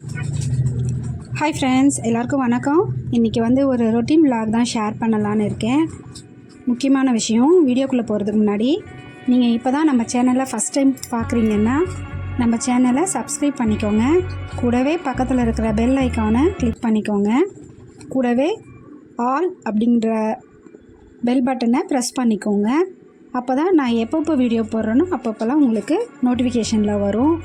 Hi friends, எல்லாருக்கும் வணக்கம். இன்றைக்கி ஒரு ரொட்டீன் விலாக் தான் ஷேர் பண்ணலான்னு இருக்கேன். முக்கியமான விஷயம், வீடியோக்குள்ளே போகிறதுக்கு முன்னாடி நீங்கள் இப்போ தான் நம்ம சேனலை ஃபஸ்ட் டைம் பார்க்குறீங்கன்னா நம்ம சேனலை சப்ஸ்கிரைப் பண்ணிக்கோங்க. கூடவே பக்கத்தில் இருக்கிற பெல் ஐக்கானை கிளிக் பண்ணிக்கோங்க. கூடவே ஆல் அப்படிங்கிற பெல் பட்டனை ப்ரெஸ் பண்ணிக்கோங்க. அப்போ தான் நான் எப்பப்போ வீடியோ போடுறேனோ அப்பப்போலாம் உங்களுக்கு நோட்டிஃபிகேஷனில் வரும்.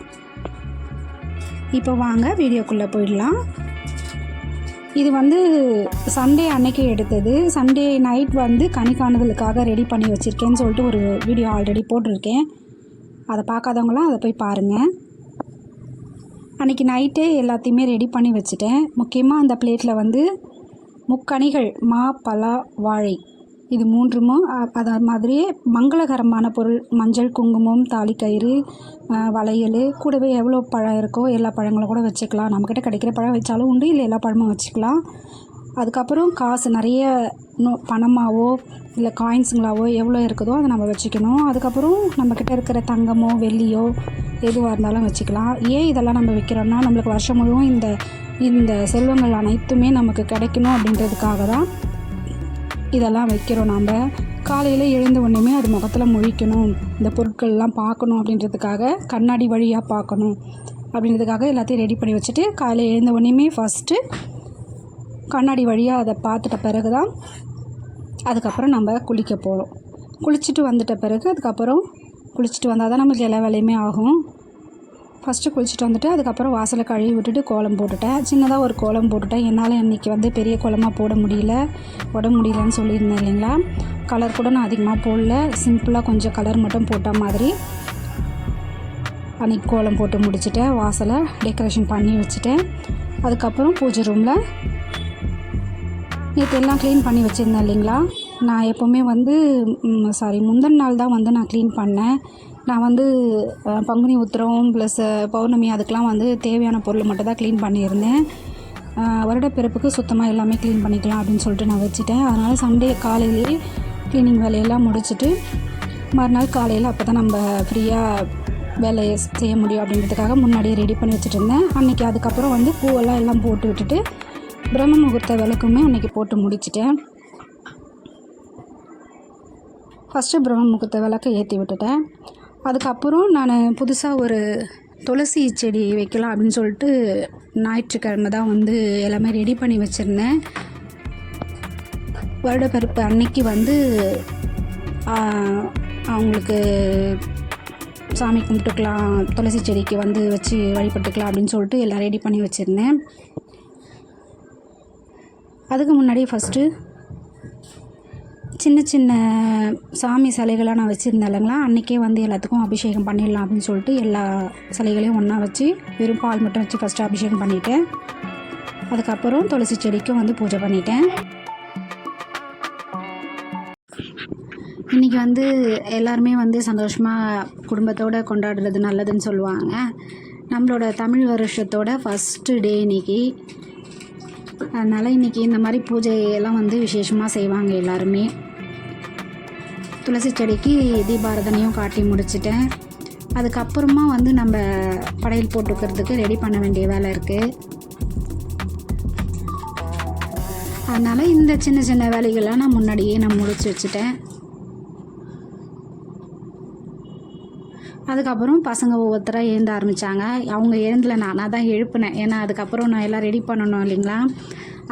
இப்போ வாங்க வீடியோக்குள்ளே போயிடலாம். இது சண்டே அன்னைக்கு எடுத்தது. சண்டே நைட் கனி காணுதலுக்காக ரெடி பண்ணி வச்சுருக்கேன்னு சொல்லிட்டு ஒரு வீடியோ ஆல்ரெடி போட்டிருக்கேன். அதை பார்க்காதவங்களாம் அதை போய் பாருங்கள். அன்றைக்கி நைட்டே எல்லாத்தையுமே ரெடி பண்ணி வச்சுட்டேன். முக்கியமாக அந்த பிளேட்டில் முக்கனிகள் மா, பலா, வாழை இது மூன்றுமோ அதை மாதிரியே மங்களகரமான பொருள் மஞ்சள், குங்குமம், தாலிக்கயிறு, வளையல், கூடவே எவ்வளோ பழம் இருக்கோ எல்லா பழங்களும் கூட வச்சுக்கலாம். நம்மக்கிட்ட கிடைக்கிற பழம் வச்சாலும் உண்டு, இல்லை எல்லா பழமும் வச்சுக்கலாம். அதுக்கப்புறம் காசு நிறைய பணமாவோ இல்லை காயின்ஸுங்களாவோ எவ்வளோ இருக்குதோ அதை நம்ம வச்சுக்கணும். அதுக்கப்புறம் நம்மக்கிட்ட இருக்கிற தங்கமோ வெள்ளியோ எதுவாக இருந்தாலும் வச்சுக்கலாம். ஏன் இதெல்லாம் நம்ம வைக்கிறோன்னா, நம்மளுக்கு வருஷம் முழுவதும் இந்த செல்வங்கள் அனைத்துமே நமக்கு கிடைக்கணும் அப்படின்றதுக்காக தான் இதெல்லாம் வைக்கிறோம். நாம் காலையில் எழுந்த உடனேமே அது முகத்தில் முழிக்கணும், இந்த பொருட்கள்லாம் பார்க்கணும் அப்படின்றதுக்காக, கண்ணாடி வழியாக பார்க்கணும் அப்படின்றதுக்காக எல்லாத்தையும் ரெடி பண்ணி வச்சுட்டு காலையில் எழுந்த உடனேமே ஃபஸ்ட்டு கண்ணாடி வழியாக அதை பார்த்துட்ட பிறகு தான் அதுக்கப்புறம் நம்ம குளிக்க போகிறோம். குளிச்சுட்டு வந்துட்ட பிறகு அதுக்கப்புறம் குளிச்சுட்டு வந்தால் தான் நம்மளுக்கு எல்லா வேலையுமே ஆகும். ஃபஸ்ட்டு குளிச்சுட்டு வந்துட்டு அதுக்கப்புறம் வாசலை கழுவி விட்டுட்டு கோலம் போட்டுட்டேன். சின்னதாக ஒரு கோலம் போட்டுட்டேன். என்னால் இன்றைக்கி பெரிய கோலமாக போட முடியலன்னு சொல்லியிருந்தேன் இல்லைங்களா. கலர் கூட நான் அதிகமாக போடல, சிம்பிளாக கொஞ்சம் கலர் மட்டும் போட்ட மாதிரி அன்றைக்கி கோலம் போட்டு முடிச்சுட்டேன். வாசலை டெக்கரேஷன் பண்ணி வச்சுட்டேன். அதுக்கப்புறம் பூஜை ரூமில் நேற்று எல்லாம் க்ளீன் பண்ணி வச்சுருந்தேன் இல்லைங்களா. நான் எப்போவுமே முந்தின நாள் தான் நான் க்ளீன் பண்ணேன். நான் பங்குனி உத்திரம் ப்ளஸ் பௌர்ணமி அதுக்கெலாம் தேவையான பொருள் மட்டும் தான் க்ளீன் பண்ணியிருந்தேன். வருடப்பிறப்புக்கு சுத்தமாக எல்லாமே க்ளீன் பண்ணிக்கலாம் அப்படின்னு சொல்லிட்டு நான் வச்சுட்டேன். அதனால் சண்டே காலையிலேயே க்ளீனிங் வேலையெல்லாம் முடிச்சுட்டு மறுநாள் காலையில் அப்போ தான் நம்ம ஃப்ரீயாக வேலையை செய்ய முடியும் அப்படின்றதுக்காக முன்னாடியே ரெடி பண்ணி வச்சுட்டு இருந்தேன். அன்றைக்கி அதுக்கப்புறம் பூவெல்லாம் எல்லாம் போட்டு விட்டுட்டு பிரம்ம முகூர்த்த விளக்குமே அன்றைக்கி போட்டு முடிச்சிட்டேன். ஃபஸ்ட்டு பிரம்ம முகூர்த்த விளக்கை ஏற்றி விட்டுட்டேன். அதுக்கப்புறம் நான் புதுசாக ஒரு துளசி செடி வைக்கலாம் அப்படின்னு சொல்லிட்டு ஞாயிற்றுக்கிழமை தான் எல்லாமே ரெடி பண்ணி வச்சுருந்தேன். வருடப்பிறப்பு அன்னைக்கு அவங்களுக்கு சாமி கும்பிட்டுக்கலாம், துளசி செடிக்கு வச்சு வழிபட்டுக்கலாம் அப்படின்னு சொல்லிட்டு எல்லாம் ரெடி பண்ணி வச்சுருந்தேன். அதுக்கு முன்னாடி ஃபஸ்ட்டு சின்ன சின்ன சாமி சிலைகளாக நான் வச்சுருந்தேன் இல்லைங்களா. அன்றைக்கே எல்லாத்துக்கும் அபிஷேகம் பண்ணிடலாம் அப்படின்னு சொல்லிட்டு எல்லா சிலைகளையும் ஒன்றா வச்சு வெறும் பால் மட்டும் வச்சு ஃபஸ்ட்டு அபிஷேகம் பண்ணிவிட்டேன். அதுக்கப்புறம் துளசி செடிக்கும் பூஜை பண்ணிட்டேன். இன்றைக்கி எல்லாருமே சந்தோஷமாக குடும்பத்தோடு கொண்டாடுறது நல்லதுன்னு சொல்லுவாங்க. நம்மளோட தமிழ் வருஷத்தோட ஃபஸ்ட்டு டே இன்றைக்கி. அதனால் இன்றைக்கி இந்த மாதிரி பூஜையெல்லாம் விசேஷமாக செய்வாங்க எல்லாருமே. துளசி செடிக்கு தீபாரதனையும் காட்டி முடிச்சிட்டேன். அதுக்கப்புறமா நம்ம படையல் போட்டுக்கிறதுக்கு ரெடி பண்ண வேண்டிய வேலை இருக்குது. அதனால் இந்த சின்ன சின்ன வேலைகள்லாம் நான் முன்னாடியே முடிச்சு வச்சுட்டேன். அதுக்கப்புறம் பசங்க ஒவ்வொருத்தராக எழுந்த ஆரம்பித்தாங்க. அவங்க எழுந்தலை, நானாக தான் எழுப்பினேன். ஏன்னா அதுக்கப்புறம் நான் எல்லாம் ரெடி பண்ணணும் இல்லைங்களா.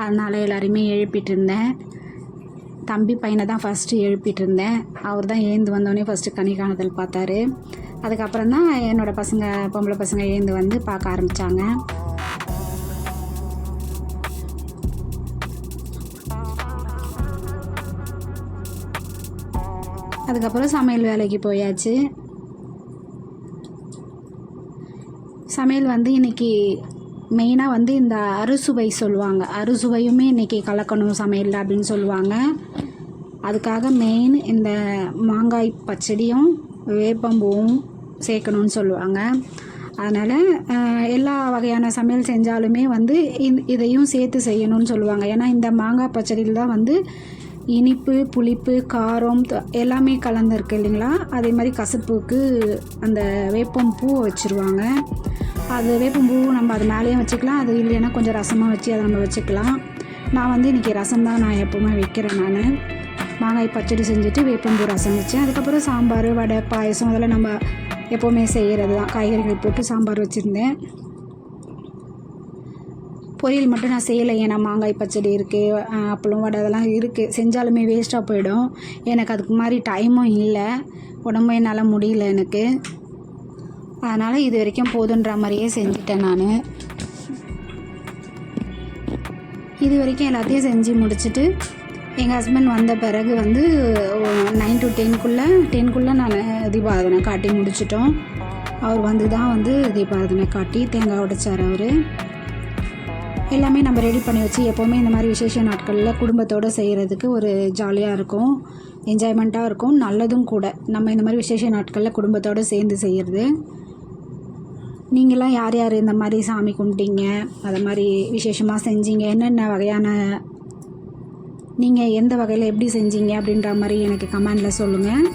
அதனால் எல்லாரையுமே எழுப்பிட்டு இருந்தேன். தம்பி பையனை தான் ஃபஸ்ட்டு எழுப்பிட்டு இருந்தேன். அவர் தான் எழுந்து வந்தோடனே ஃபஸ்ட்டு கனி காணுதல் பார்த்தாரு. அதுக்கப்புறம் தான் என்னோடய பசங்க, பொம்பளை பசங்க எழுந்து பார்க்க ஆரம்பித்தாங்க. அதுக்கப்புறம் சமையல் வேலைக்கு போயாச்சு. சமையல் இன்றைக்கி மெயினாக இந்த அறுசுவை சொல்லுவாங்க. அறுசுவையுமே இன்றைக்கி கலக்கணும் சமையல் அப்படின்னு சொல்லுவாங்க. அதுக்காக மெயின் இந்த மாங்காய் பச்சடியும் வேப்பம்பூவும் சேர்க்கணுன்னு சொல்லுவாங்க. அதனால் எல்லா வகையான சமையல் செஞ்சாலுமே இதையும் சேர்த்து செய்யணும்னு சொல்லுவாங்க. ஏன்னா இந்த மாங்காய் பச்சடியில் தான் இனிப்பு, புளிப்பு, காரம் எல்லாமே கலந்துருக்கு இல்லைங்களா. அதே மாதிரி கசப்புக்கு அந்த வேப்பம் பூ வச்சுருவாங்க. அது வேப்பம்பூ நம்ம அது மேலேயும் வச்சுக்கலாம், அது இல்லைன்னா கொஞ்சம் ரசமாக வச்சு அதை நம்ம வச்சுக்கலாம். நான் வந்து இன்றைக்கி ரசம் தான் நான் எப்போவுமே வைக்கிறேன். நான் மாங்காய் பச்சடி செஞ்சுட்டு வேப்பம்பூ ரசம் வச்சேன். அதுக்கப்புறம் சாம்பார், வடை, பாயசம் அதெல்லாம் நம்ம எப்போவுமே செய்கிறது தான். காய்கறிகள் போட்டு சாம்பார் வச்சுருந்தேன். பொரியல் மட்டும் நான் செய்யலை, ஏன்னா மாங்காய் பச்சடி இருக்குது, அப்பளம் வடை அதெல்லாம் இருக்குது. செஞ்சாலுமே வேஸ்ட்டாக போயிடும். எனக்கு அதுக்கு மாதிரி டைமும் இல்லை, உடம்பு என்னால் முடியல எனக்கு. அதனால் இது வரைக்கும் போதுன்ற மாதிரியே செஞ்சுட்டேன் நான். இது வரைக்கும் எல்லாத்தையும் செஞ்சு முடிச்சுட்டு எங்கள் ஹஸ்பண்ட் வந்த பிறகு வந்து 9 to 10 நான் தீபாராதனை காட்டி முடிச்சிட்டோம். அவர் வந்து தான் வந்து தீபாராதனை காட்டி தேங்காய் உடைச்சார். அவர் எல்லாமே நம்ம ரெடி பண்ணி வச்சு எப்போவுமே இந்த மாதிரி விசேஷ நாட்களில் குடும்பத்தோடு செய்கிறதுக்கு ஒரு ஜாலியாக இருக்கும், என்ஜாய்மெண்ட்டாக இருக்கும், நல்லதும் கூட. நம்ம இந்த மாதிரி விசேஷ நாட்களில் குடும்பத்தோடு சேர்ந்து செய்கிறது. நீங்களாம் யார் யார் இந்த மாதிரி சாமி கும்பிட்டீங்க, அதை மாதிரி விசேஷமாக செஞ்சீங்க, என்னென்ன வகையான, நீங்கள் எந்த வகையில் எப்படி செஞ்சீங்க அப்படின்ற மாதிரி எனக்கு கமெண்டில் சொல்லுங்கள்.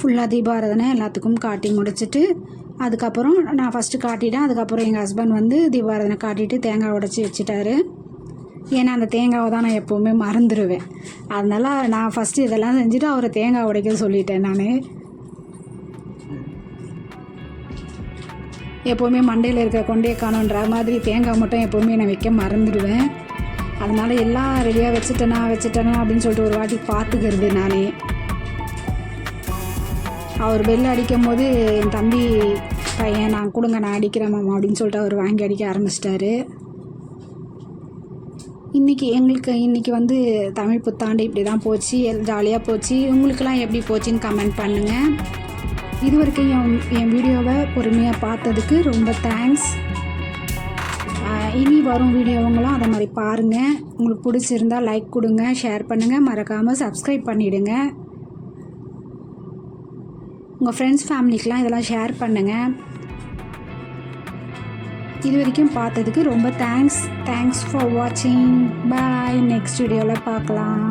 ஃபுல்லாக தீபாராதனை எல்லாத்துக்கும் காட்டி முடிச்சுட்டு அதுக்கப்புறம் நான் ஃபஸ்ட்டு காட்டிட்டேன். அதுக்கப்புறம் எங்கள் ஹஸ்பண்ட் வந்து தீபாராதனை காட்டிட்டு தேங்காய் உடைச்சி வச்சுட்டாரு. ஏன்னா அந்த தேங்காவை தான் நான் எப்போவுமே மறந்துடுவேன். அதனால் நான் ஃபஸ்ட்டு இதெல்லாம் செஞ்சுட்டு அவரை தேங்காய் உடைக்க சொல்லிட்டேன். நான் எப்போவுமே மண்டையில் இருக்க கொண்டே காணுன்ற மாதிரி தேங்காய் மட்டும் எப்போவுமே நான் வைக்க மறந்துடுவேன். அதனால் எல்லாம் ரெடியாக வச்சுட்டேனா அப்படின்னு சொல்லிட்டு ஒரு வாட்டி பார்த்துக்கிறது நானே. அவர் பெல் அடிக்கும் போது என் தம்பி பையன் நான் கொடுங்க நான் அடிக்கிறேன் மாமா அப்படின்னு சொல்லிட்டு அவர் வாங்கி அடிக்க ஆரம்பிச்சிட்டாரு. இன்றைக்கி வந்து தமிழ் புத்தாண்டு இப்படி தான் போச்சு, ஜாலியாக போச்சு. உங்களுக்கெல்லாம் எப்படி போச்சுன்னு கமெண்ட் பண்ணுங்கள். இது வரைக்கும் என் வீடியோவை பொறுமையாக பார்த்ததுக்கு ரொம்ப தேங்க்ஸ். இனி வரும் வீடியோவங்களும் அதை மாதிரி பாருங்கள். உங்களுக்கு பிடிச்சிருந்தால் லைக் கொடுங்க, ஷேர் பண்ணுங்கள், மறக்காமல் சப்ஸ்கிரைப் பண்ணிவிடுங்க. உங்கள் ஃப்ரெண்ட்ஸ் ஃபேமிலிக்கெலாம் இதெல்லாம் ஷேர் பண்ணுங்கள். இது வரைக்கும் பார்த்ததுக்கு ரொம்ப தேங்க்ஸ் ஃபார் வாட்சிங். பாய். நெக்ஸ்ட் வீடியோவில் பார்க்கலாம்.